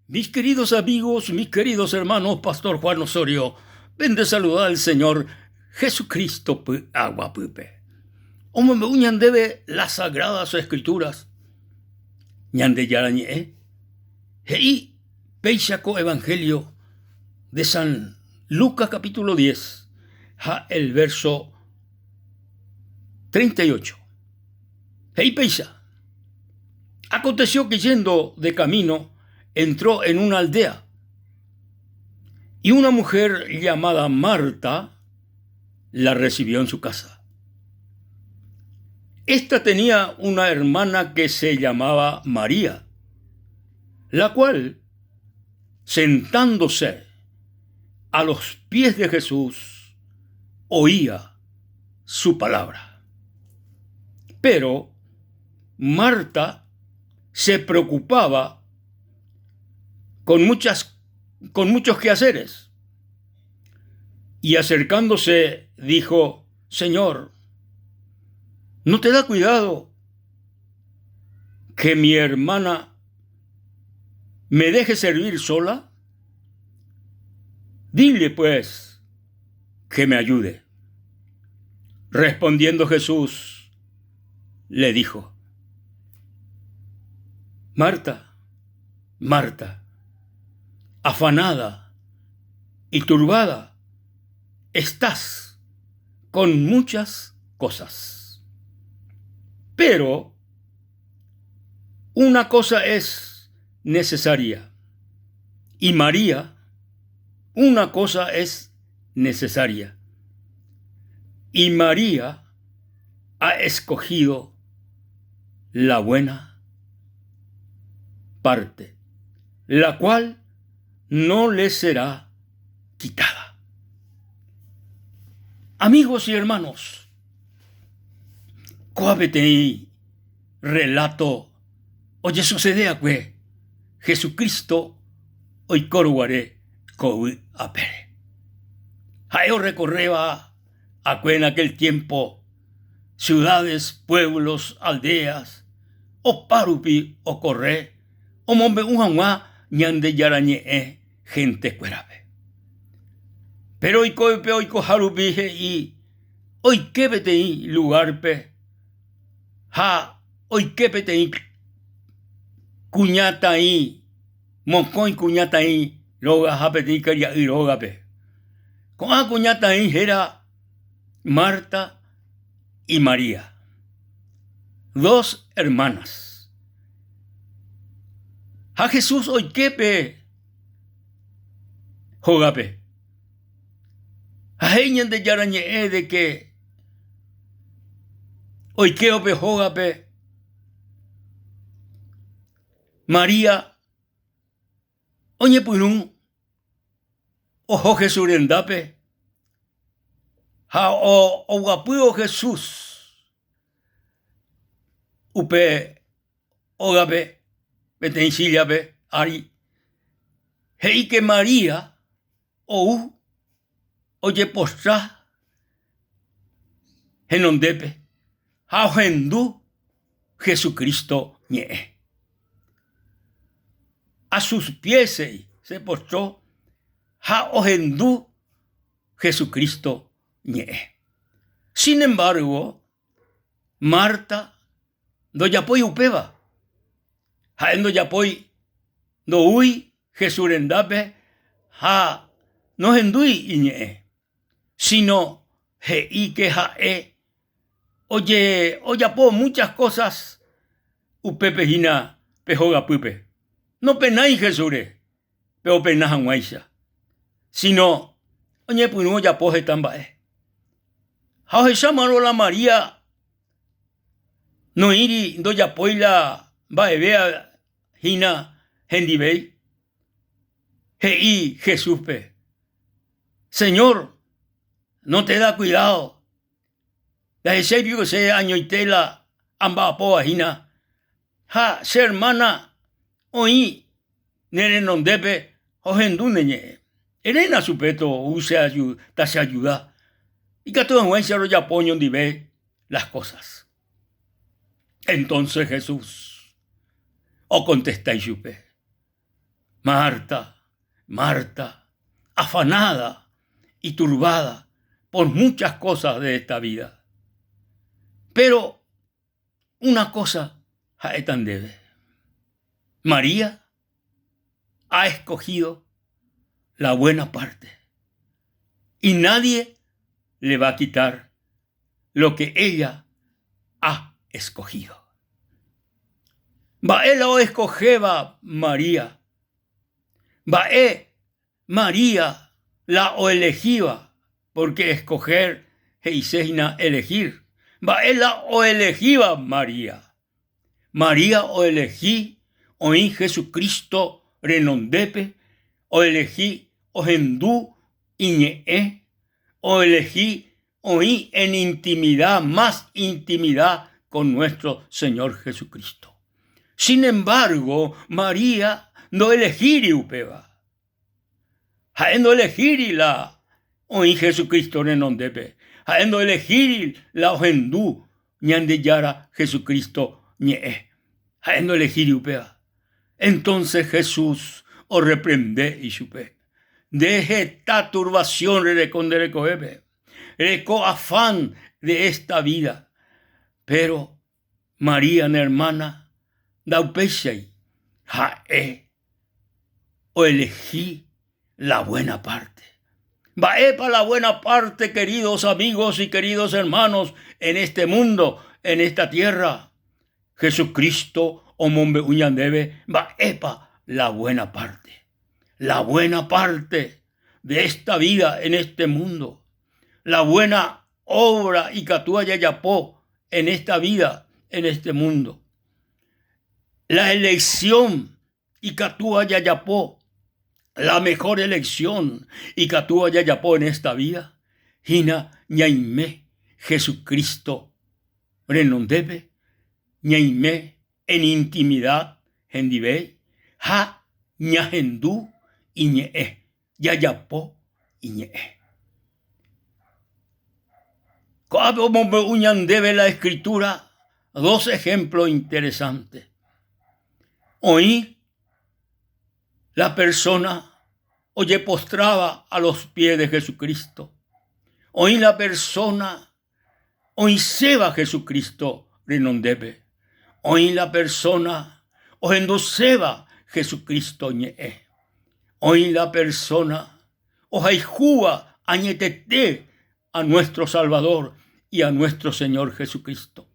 Mis queridos amigos, mis queridos hermanos, Pastor Juan Osorio, ven de saludar al Señor Jesucristo agua pupe. Omo me uñan debe las sagradas escrituras. Ñande yarañe, hei peisaco evangelio de San Lucas capítulo 10, el verso 38. Hei peisa. Aconteció que yendo de camino, entró en una aldea y una mujer llamada Marta la recibió en su casa. Esta tenía una hermana que se llamaba María, la cual, sentándose a los pies de Jesús, oía su palabra. Pero Marta se preocupaba con muchos quehaceres. Y acercándose dijo: Señor, ¿no te da cuidado que mi hermana me deje servir sola? Dile pues que me ayude. Respondiendo Jesús, le dijo: Marta, Marta, afanada y turbada estás con muchas cosas. Pero una cosa es necesaria, y María, una cosa es necesaria, y María ha escogido la buena parte, la cual no le será quitada. Amigos y hermanos, coabetei relato oye sucede a que Jesucristo hoy corguaré coi apere. Jaeo recorreba a que en aquel tiempo ciudades, pueblos, aldeas, o parupi o corre, o mombe unhanwa ñande yarañe gente cuerabe. Pero hoy coipe hoy cojarubije y hoy quebetei lugarpe ha hoy quebetei cuñata y moncoin cuñata y loga hapeti quería ir logape. Con a cuñata y era Marta y María, dos hermanas. A Jesús hoy quepe jogape. A heñen de yarañe de que hoy queope jogape. María oñe punun ojo Jesús endape. Ha o guapuo Jesús upe ogape betensillape ari. Hei que María ou oye postra enondepe ha ojendu Jesucristo ñe. A sus pies se postró ha ojendu Jesucristo ñe. Sin embargo, Marta do yapoi upeba ha endo yapoi do ui Jesús endape ha no hendui iñe, sino hei que oye oyapo muchas cosas upepejina pejoga pupe. No penai Jesure, pero penajan guaisa, sino oñe puno yapo jetambae. Ha llamaron la María no iri do yapoila baebea hina hendibei. Hei Jesús pe. Señor, no te da cuidado. La ese vivo se año y tela amba po hina. Ha se hermana oí nene non debe ojenduneñe. Erena supeto use ayuda. Y que todo en se ya poño dive las cosas. Entonces Jesús o contestáis supe. Marta, Marta, afanada y turbada por muchas cosas de esta vida. Pero una cosa tan debe. María ha escogido la buena parte y nadie le va a quitar lo que ella ha escogido. Bae la escogeba María. Bae María la o elegiva, porque escoger heiseina elegir. Bae la o elegiva María. María o elegí oí Jesucristo renondepe, o elegí o hendú iñe, o elegí oí en intimidad, más intimidad con nuestro Señor Jesucristo. Sin embargo, María no elegiri upeba. Haendo elegiri la oí Jesucristo renondepe. Haendo elegiri la ohendú ñande yara Jesucristo ñe. Haendo elegiri upeba. Entonces Jesús os reprende y supe. Deje esta turbación recondere coebe. Reco afán de esta vida. Pero María, hermana, daupeshai, jae, o elegí la buena parte. Vae para la buena parte, queridos amigos y queridos hermanos, en este mundo, en esta tierra. Jesucristo, o mombe uñandebe, vae para la buena parte. La buena parte de esta vida en este mundo. La buena obra y catúa yayapó en esta vida, en este mundo. La elección y catúa yayapó, la mejor elección y catúa yayapó en esta vida. Hina ñaime Jesucristo renondebe, ñaime en intimidad hendibei, ha ñahendú iñe, yayapó iñe. Como uñandebe la escritura, dos ejemplos interesantes. Oí la persona, oye, postraba a los pies de Jesucristo. Oí la persona, oí seba Jesucristo renondebe. Oí la persona, oendoseba Jesucristo ñe. Oí la persona, ojaijúa añetete a nuestro Salvador y a nuestro Señor Jesucristo.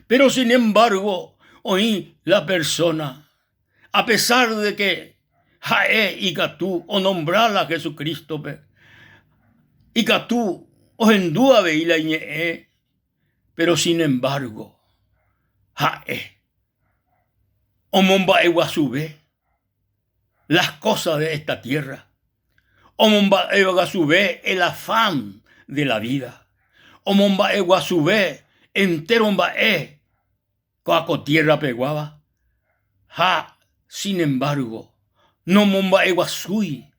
Pero sin embargo, oí la persona, a pesar de que jae y catú o nombrala a Jesucristo, y catú o endúa veila ñe, pero sin embargo, jae o momba eguasube las cosas de esta tierra, o momba eguasube el afán de la vida, o momba eguasube entero mbae coaco tierra peguaba. Ha, sin embargo, no momba eguasui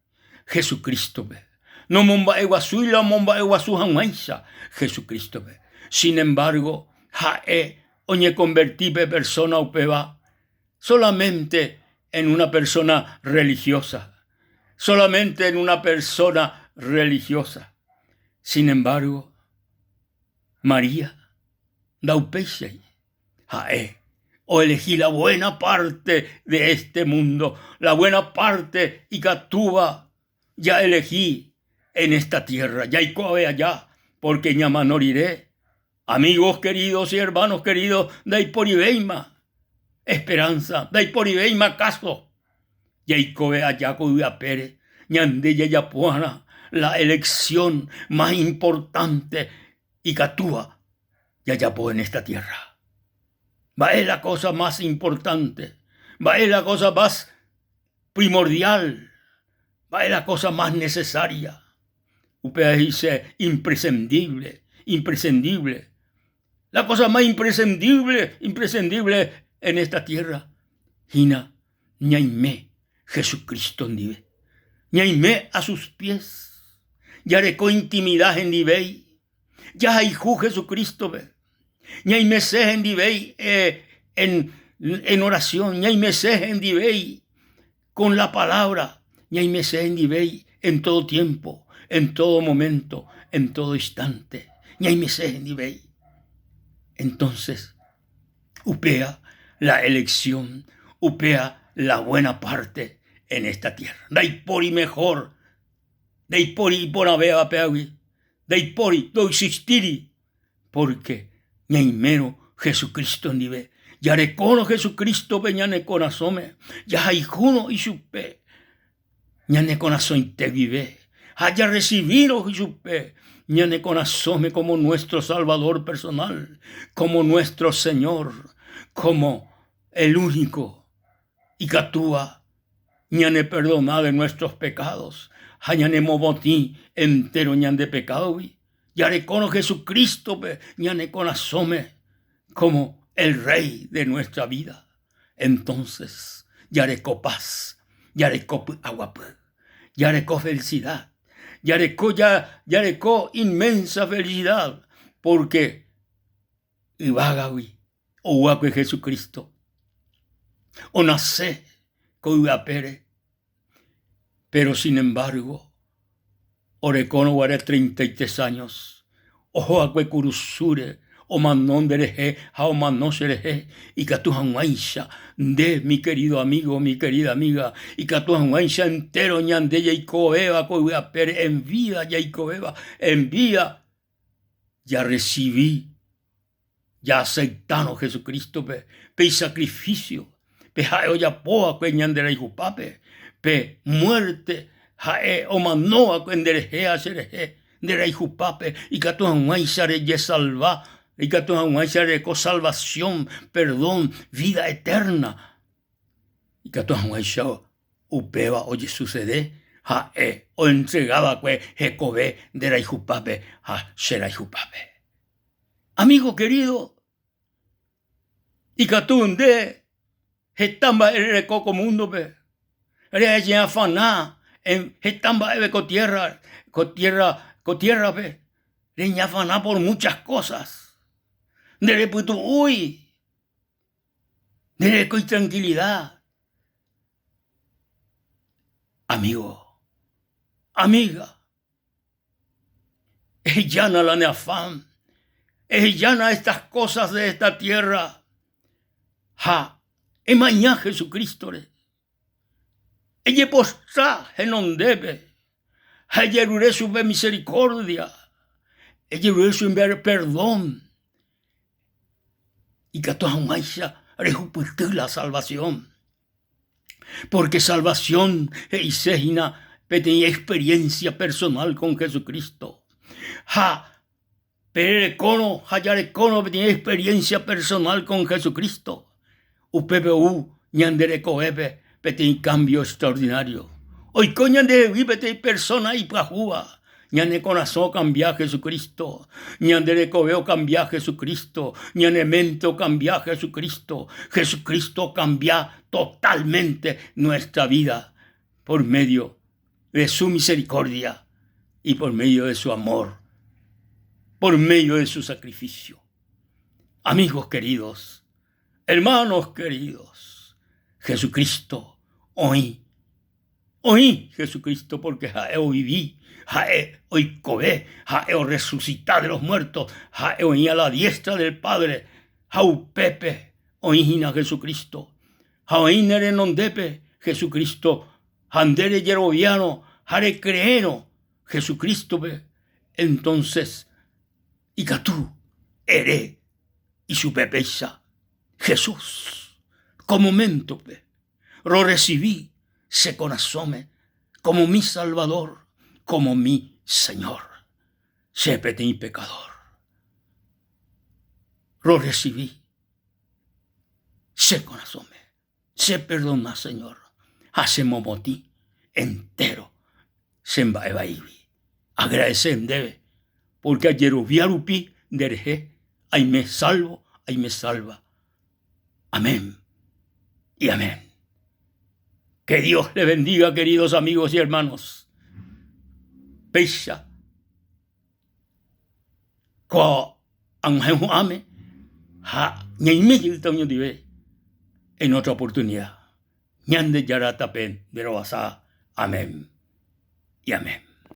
Jesucristo be. No momba eguasui la momba eguasu hanguaisa Jesucristo be. Sin embargo, jae oñe convertipe persona upeba solamente en una persona religiosa. Solamente en una persona religiosa. Sin embargo, María daupeshai jae o elegí la buena parte de este mundo, la buena parte y catúa ya elegí en esta tierra, ya y cobe allá, porque ñama noriré. Amigos queridos y hermanos queridos, dai por ibeima esperanza, dai por ibeima caso, ya y cobe allá cobe pere, ñande ya puana, la elección más importante y catúa ya en esta tierra. Va es la cosa más importante, va es la cosa más primordial, va es la cosa más necesaria. Upea dice imprescindible, imprescindible. La cosa más imprescindible, imprescindible en esta tierra. Hina, ñaime, Jesucristo ndive. Ñaime a sus pies. Ya recó intimidad en divei. Ya hay Jesucristo ve. Ñaime se en divei en oración. Ñaime se en divei con la palabra, ñay me se endibey en todo tiempo, en todo momento, en todo instante, ñay me se endibey. Entonces, upea la elección, upea la buena parte en esta tierra. Dai pori mejor, dai pori por avea peawi, dai pori do existiri, porque ñaimero Jesucristo nive. Ya recono Jesucristo peñane corazome, ya haijuno y supe, ñane corazón te vive, haya recibido y supe, ñane corazón como nuestro Salvador personal, como nuestro Señor, como el único, y que actúa, ñane perdona de nuestros pecados, ñane mobotí entero ñan de pecado, ya recono Jesucristo, ñane corazón como el Rey de nuestra vida. Entonces, yareco paz, yareco aguapú, yareco felicidad, yareco inmensa felicidad, porque ibagawi, o huaque Jesucristo, o nace, coiapere, pero sin embargo, orecono guare 33 años, ojo aque curusure, o manón dereje, o manón sereje, y que tu hanguaisha de mi querido amigo, mi querida amiga, y que tu hanguaisha entero ñande yaikoeba, coiba pere, en vida yaikoeba, en vida, ya recibí, ya aceptaron Jesucristo, pe sacrificio, pe jaeo ya poa, que ñandera hijupape, pe muerte, jae o manoa, que endereje a sereje, de hijupape, y que tu hanguaisha re salva, y que tu hanguaisha re salvación, perdón, vida eterna, y que tu hanguaisha upeba, oye sucede, jae o entregaba, que jecobe, de hijupape, ja será hijupape. Amigo querido, y que tú de estamba el coco mundo, pe, eres ya afaná, en estamba eve con tierra, pe, eres afaná por muchas cosas. De puto uy, de coi tranquilidad. Amigo, amiga, es llana la neafán. Es llana estas cosas de esta tierra. Ja, es mañana Jesucristo. Ella postrá en donde debe. Ella rure su misericordia. Ella rure su perdón. Y que toda maisha rejuputir la salvación. Porque salvación y sejina tenía experiencia personal con Jesucristo. Ja, pero hayarecono tiene experiencia personal con Jesucristo. UPPU, ñanderecoebe, tiene cambio extraordinario. Hoy coñan de vive persona y pajúa. Ñane corazón cambia Jesucristo. Ñanderecobeo cambia Jesucristo. Ñanemento cambia Jesucristo. Jesucristo cambia totalmente nuestra vida por medio de su misericordia y por medio de su amor, por medio de su sacrificio. Amigos queridos, hermanos queridos, Jesucristo, hoy Jesucristo, porque jaeo viví, jae hoy cobé, jaeo resucitá de los muertos, jaeo a la diestra del Padre, jau pepe, hoy hina Jesucristo, jau inere nondepe, Jesucristo, handere yeroviano, jare creeno, Jesucristo, entonces, y que tú eres y su pepeisa, Jesús, como mentope, lo recibí, se conasome, como mi Salvador, como mi Señor, se petí pecador, lo recibí, se conasome, se perdona, Señor, hace momotí entero, se embaebaibi, agradecen debe, porque ayer upi derje, ahí me salvo, ahí me salva. Amén y amén. Que Dios le bendiga, queridos amigos y hermanos. Pesha. Ko anjehu ame. Ha ñaime en otra oportunidad. ñande yaratape de roasa. Amén y amén.